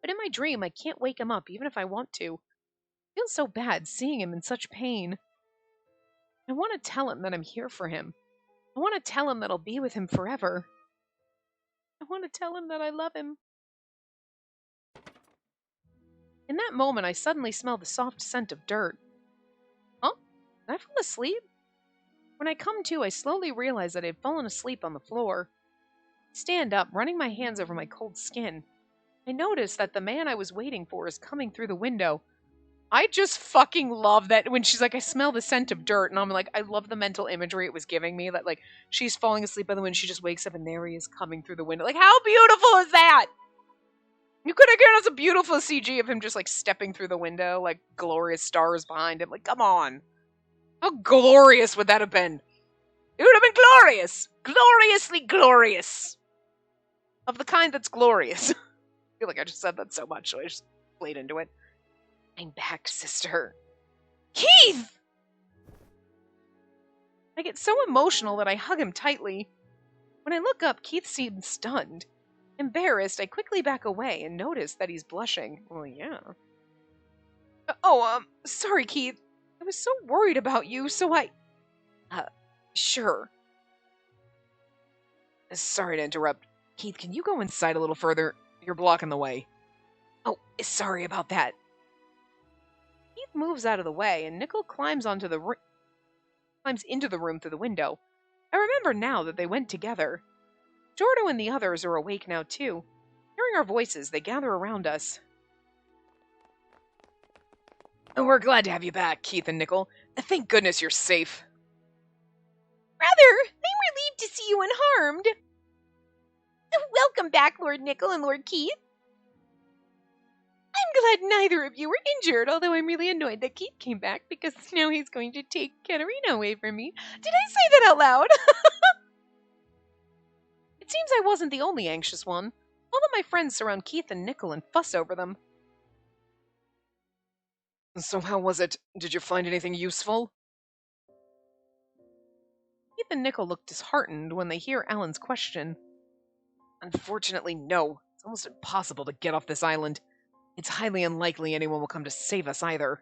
But in my dream, I can't wake him up even if I want to. I feel so bad seeing him in such pain. I want to tell him that I'm here for him. I want to tell him that I'll be with him forever. I want to tell him that I love him. In that moment, I suddenly smell the soft scent of dirt. Huh? Did I fall asleep? When I come to, I slowly realize that I had fallen asleep on the floor. I stand up, running my hands over my cold skin. I notice that the man I was waiting for is coming through the window. I just fucking love that when she's like, I smell the scent of dirt, and I'm like, I love the mental imagery it was giving me, that, like, she's falling asleep by the window, she just wakes up and there he is coming through the window. Like, how beautiful is that? You could have given us a beautiful CG of him just, like, stepping through the window, like, glorious stars behind him. Like, come on. How glorious would that have been? It would have been glorious! Gloriously glorious! Of the kind that's glorious. I feel like I just said that so much, so I just played into it. I'm back, sister. Keith! I get so emotional that I hug him tightly. When I look up, Keith seems stunned. Embarrassed, I quickly back away and notice that he's blushing. Well, yeah. Sorry, Keith. I was so worried about you, so I... Sure. Sorry to interrupt. Keith, can you go inside a little further? You're blocking the way. Oh, sorry about that. Keith moves out of the way, and Nickel climbs into the room through the window. I remember now that they went together. Jordo and the others are awake now, too. Hearing our voices, they gather around us. And we're glad to have you back, Keith and Nickel. Thank goodness you're safe. Rather, I'm relieved to see you unharmed. Welcome back, Lord Nickel and Lord Keith. I'm glad neither of you were injured, although I'm really annoyed that Keith came back because now he's going to take Katerina away from me. Did I say that out loud? It seems I wasn't the only anxious one. All of my friends surround Keith and Nickel and fuss over them. So how was it? Did you find anything useful? Keith and Nickel look disheartened when they hear Alan's question. Unfortunately, no. It's almost impossible to get off this island. It's highly unlikely anyone will come to save us either.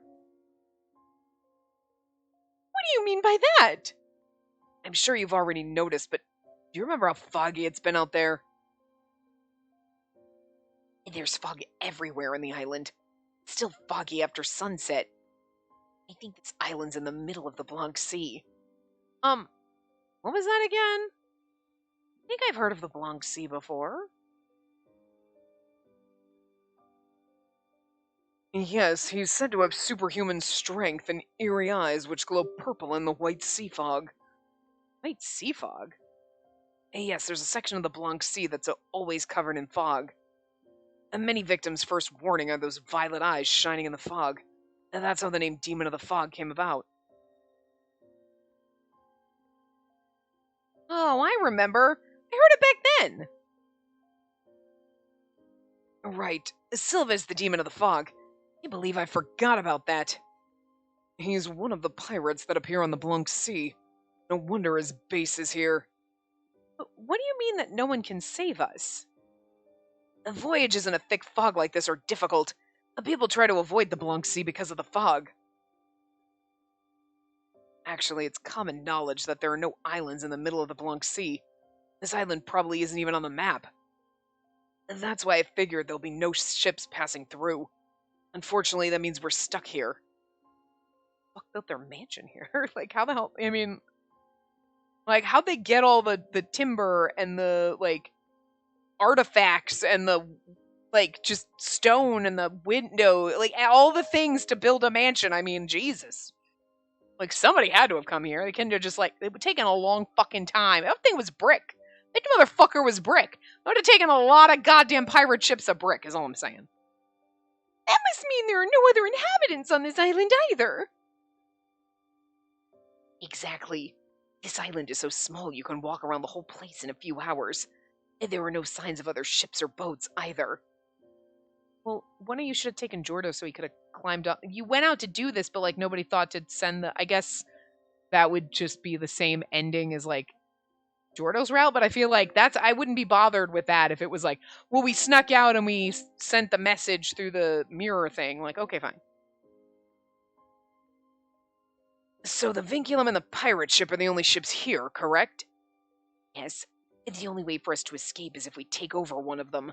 What do you mean by that? I'm sure you've already noticed, but do you remember how foggy it's been out there? There's fog everywhere in the island. It's still foggy after sunset. I think this island's in the middle of the Blanc Sea. What was that again? I think I've heard of the Blanc Sea before. Yes, he's said to have superhuman strength and eerie eyes which glow purple in the white sea fog. White sea fog? Yes, there's a section of the Blanc Sea that's always covered in fog. And many victims' first warning are those violet eyes shining in the fog. And that's how the name Demon of the Fog came about. Oh, I remember. I heard it back then. Right. Silva's the Demon of the Fog. I believe I forgot about that. He's one of the pirates that appear on the Blanc Sea. No wonder his base is here. But what do you mean that no one can save us? The voyages in a thick fog like this are difficult. People try to avoid the Blanc Sea because of the fog. Actually, it's common knowledge that there are no islands in the middle of the Blanc Sea. This island probably isn't even on the map. And that's why I figured there'll be no ships passing through. Unfortunately, that means we're stuck here. Fuck built their mansion here. Like, how the hell? I mean, like, how'd they get all the timber and the, like, artifacts and the, like, just stone and the window, like, all the things to build a mansion? I mean, Jesus. Like, somebody had to have come here. They couldn't have just, like, it would have taken a long fucking time. Everything was brick. That motherfucker was brick. It would have taken a lot of goddamn pirate ships of brick, is all I'm saying. That must mean there are no other inhabitants on this island either. Exactly. This island is so small you can walk around the whole place in a few hours. And there were no signs of other ships or boats either. Well, one of you should have taken Jordo so he could have climbed up. You went out to do this, but, like, nobody thought to send the... I guess that would just be the same ending as, like, Jordo's route, but I feel like I wouldn't be bothered with that if it was like, well, we snuck out and we sent the message through the mirror thing. Like, okay, fine. So the Vinculum and the pirate ship are the only ships here, correct? Yes. The only way for us to escape is if we take over one of them.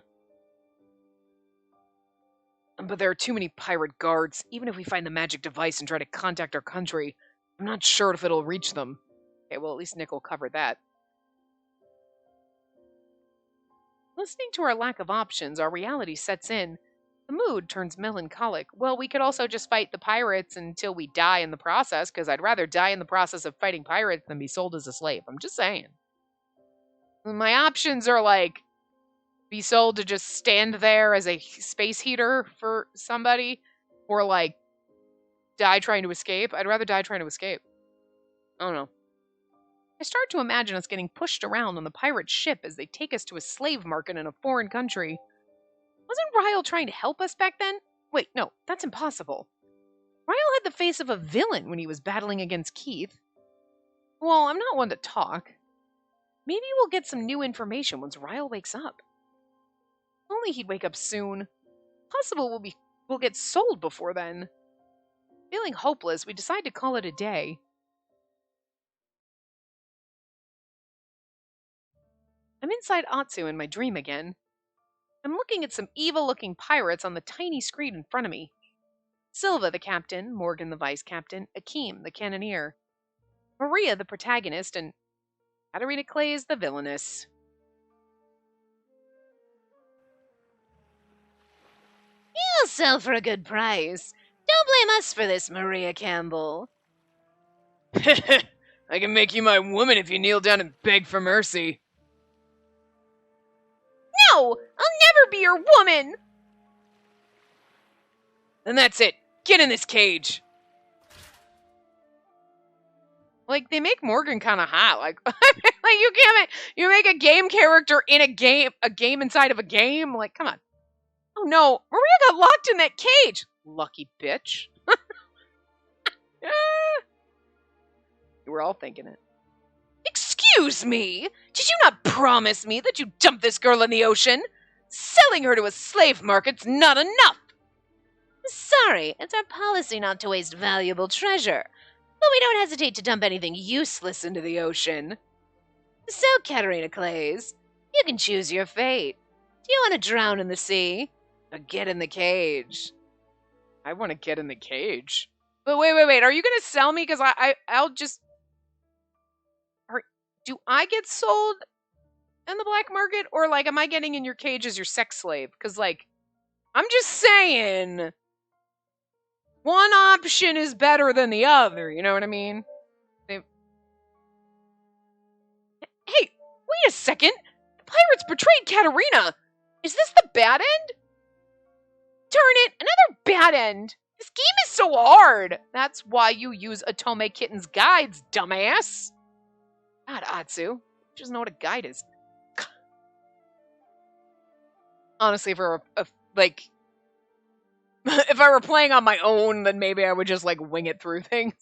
But there are too many pirate guards. Even if we find the magic device and try to contact our country, I'm not sure if it'll reach them. Okay, well, at least Nickel covered that. Listening to our lack of options, our reality sets in. The mood turns melancholic. Well, we could also just fight the pirates until we die in the process, because I'd rather die in the process of fighting pirates than be sold as a slave. I'm just saying. My options are, like, be sold to just stand there as a space heater for somebody, or, like, die trying to escape. I'd rather die trying to escape. I don't know. I start to imagine us getting pushed around on the pirate ship as they take us to a slave market in a foreign country. Wasn't Ryle trying to help us back then? Wait, no, that's impossible. Ryle had the face of a villain when he was battling against Keith. Well, I'm not one to talk. Maybe we'll get some new information once Ryle wakes up. If only he'd wake up soon. Possible we'll get sold before then. Feeling hopeless, we decide to call it a day. I'm inside Atsu in my dream again. I'm looking at some evil-looking pirates on the tiny screen in front of me. Silva, the captain, Morgan, the vice captain, Akeem, the cannoneer, Maria, the protagonist, and Katerina Clay's the villainess. You'll sell for a good price. Don't blame us for this, Maria Campbell. I can make you my woman if you kneel down and beg for mercy. No! I'll never be your woman! Then that's it. Get in this cage. Like, they make Morgan kind of hot. Like, you make a game character in a game inside of a game. Like, come on. Oh no, Maria got locked in that cage. Lucky bitch. You were all thinking it. Excuse me? Did you not promise me that you'd dump this girl in the ocean? Selling her to a slave market's not enough. Sorry, it's our policy not to waste valuable treasure. But we don't hesitate to dump anything useless into the ocean. So, Katerina Clays, you can choose your fate. Do you want to drown in the sea? Or get in the cage? I want to get in the cage. But wait. Are you going to sell me? Because I'll just... Do I get sold in the black market? Or, like, am I getting in your cage as your sex slave? Because, like, I'm just saying... One option is better than the other, you know what I mean? Hey, wait a second! The pirates betrayed Katerina! Is this the bad end? Darn it, another bad end! This game is so hard! That's why you use Otome Kitten's guides, dumbass! God, Atsu, just know what a guide is. Honestly, if I were playing on my own, then maybe I would just, like, wing it through things.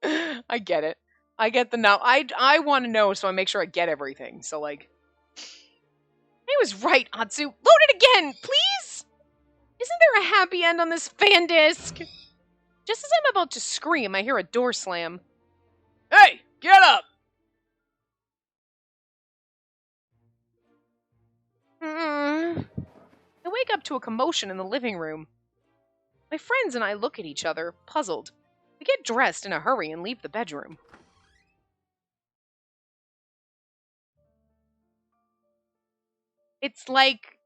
I get it. I get the now. I want to know, so I make sure I get everything. So, like... I was right, Atsu. Load it again, please! Isn't there a happy end on this fan disc? Just as I'm about to scream, I hear a door slam. Hey, get up! I wake up to a commotion in the living room. My friends and I look at each other, puzzled. We get dressed in a hurry and leave the bedroom. It's like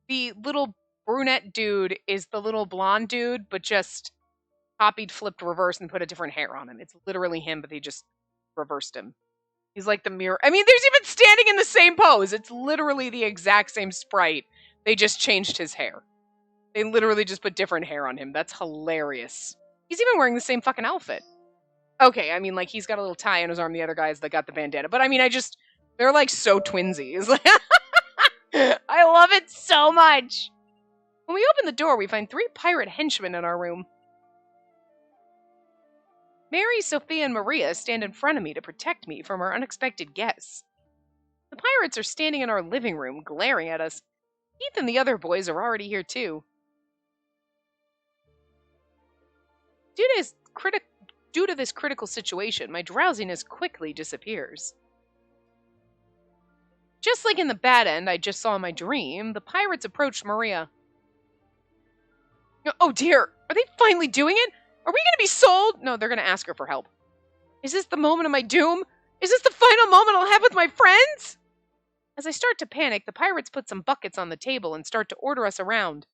the little brunette dude is the little blonde dude, but just copied, flipped, reversed, and put a different hair on him. It's literally him, but they just reversed him. He's like the mirror. I mean, there's even standing in the same pose. It's literally the exact same sprite. They just changed his hair. They literally just put different hair on him. That's hilarious. He's even wearing the same fucking outfit. Okay, I mean, like, he's got a little tie on his arm. The other guys that got the bandana. But I mean, they're like so twinsies. I love it so much. When we open the door, we find 3 pirate henchmen in our room. Mary, Sophia, and Maria stand in front of me to protect me from our unexpected guests. The pirates are standing in our living room, glaring at us. Keith and the other boys are already here, too. Due to this critical situation, my drowsiness quickly disappears. Just like in the bad end I just saw in my dream, the pirates approached Maria. Oh dear, are they finally doing it? Are we going to be sold? No, they're going to ask her for help. Is this the moment of my doom? Is this the final moment I'll have with my friends? As I start to panic, the pirates put some buckets on the table and start to order us around.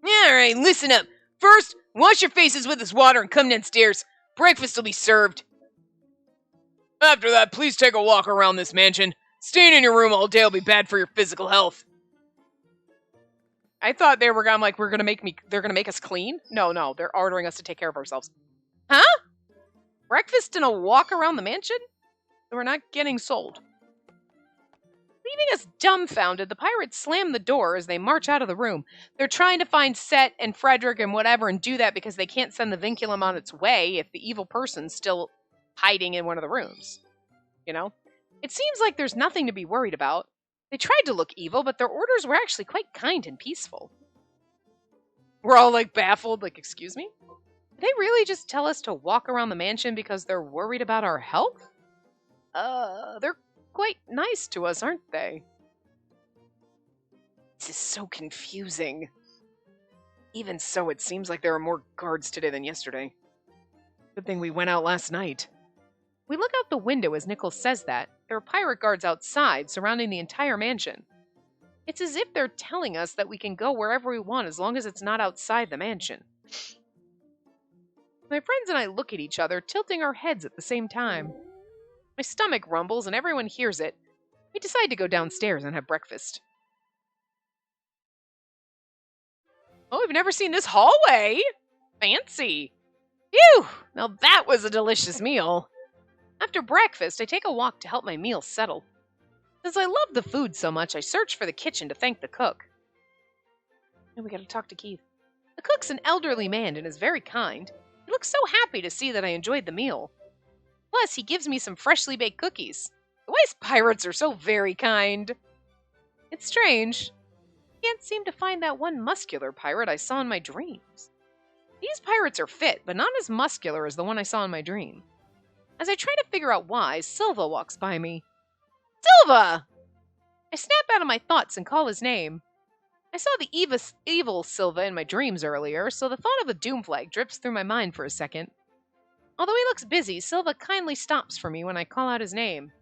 Alright, listen up. First, wash your faces with this water and come downstairs. Breakfast will be served. After that, please take a walk around this mansion. Staying in your room all day will be bad for your physical health. I thought they were gonna, like, they're gonna make us clean? No, they're ordering us to take care of ourselves. Huh? Breakfast and a walk around the mansion? We're not getting sold. Leaving us dumbfounded, the pirates slam the door as they march out of the room. They're trying to find Set and Frederick and whatever and do that because they can't send the vinculum on its way if the evil person's still hiding in one of the rooms. You know? It seems like there's nothing to be worried about. They tried to look evil, but their orders were actually quite kind and peaceful. We're all, like, baffled, like, excuse me? Did they really just tell us to walk around the mansion because they're worried about our health? They're quite nice to us, aren't they? This is so confusing. Even so, it seems like there are more guards today than yesterday. Good thing we went out last night. We look out the window as Nichols says that. There are pirate guards outside, surrounding the entire mansion. It's as if they're telling us that we can go wherever we want as long as it's not outside the mansion. My friends and I look at each other, tilting our heads at the same time. My stomach rumbles and everyone hears it. We decide to go downstairs and have breakfast. Oh, I've never seen this hallway! Fancy! Phew! Now that was a delicious meal. After breakfast, I take a walk to help my meal settle. Since I love the food so much, I search for the kitchen to thank the cook. And we gotta talk to Keith. The cook's an elderly man and is very kind. He looks so happy to see that I enjoyed the meal. Plus, he gives me some freshly baked cookies. The wise pirates are so very kind. It's strange. I can't seem to find that one muscular pirate I saw in my dreams. These pirates are fit, but not as muscular as the one I saw in my dream. As I try to figure out why, Silva walks by me. Silva! I snap out of my thoughts and call his name. I saw the evil Silva in my dreams earlier, so the thought of a doom flag drips through my mind for a second. Although he looks busy, Silva kindly stops for me when I call out his name.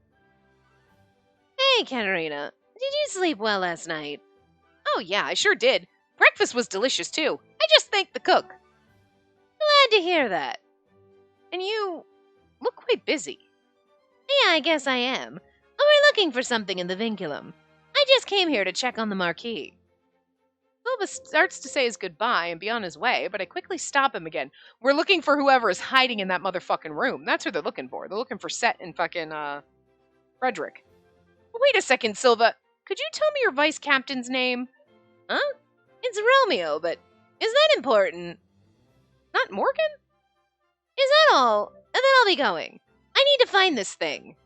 Hey, Katerina. Did you sleep well last night? Oh yeah, I sure did. Breakfast was delicious too. I just thanked the cook. Glad to hear that. And you look quite busy. Yeah, I guess I am. We're looking for something in the vinculum. I just came here to check on the marquee. Silva starts to say his goodbye and be on his way, but I quickly stop him again. We're looking for whoever is hiding in that motherfucking room. That's who they're looking for. They're looking for Set and fucking, Frederick. Wait a second, Silva. Could you tell me your vice captain's name? Huh? It's Romeo, but is that important? Not Morgan? Is that all? Then I'll be going. I need to find this thing.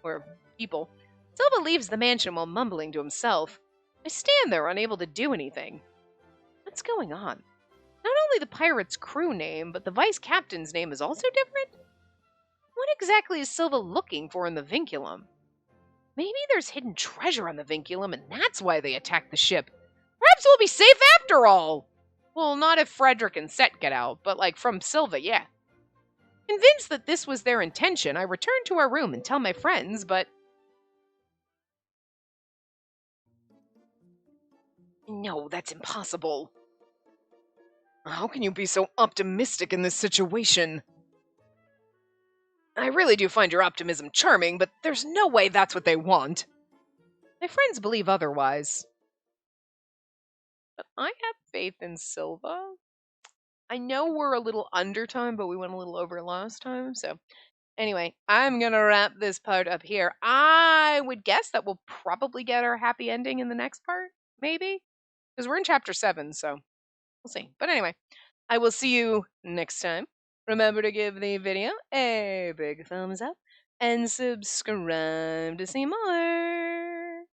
Or people. Silva leaves the mansion while mumbling to himself. I stand there unable to do anything. What's going on? Not only the pirate's crew name, but the vice captain's name is also different? What exactly is Silva looking for in the vinculum? Maybe there's hidden treasure on the vinculum and that's why they attacked the ship. Perhaps we'll be safe after all! Well, not if Frederick and Set get out, but like from Silva, yeah. Convinced that this was their intention, I return to our room and tell my friends, but... No, that's impossible. How can you be so optimistic in this situation? I really do find your optimism charming, but there's no way that's what they want. My friends believe otherwise. But I have faith in Silva. I know we're a little under time, but we went a little over last time, so... Anyway, I'm gonna wrap this part up here. I would guess that we'll probably get our happy ending in the next part, maybe? Because we're in chapter 7, so we'll see. But anyway, I will see you next time. Remember to give the video a big thumbs up and subscribe to see more.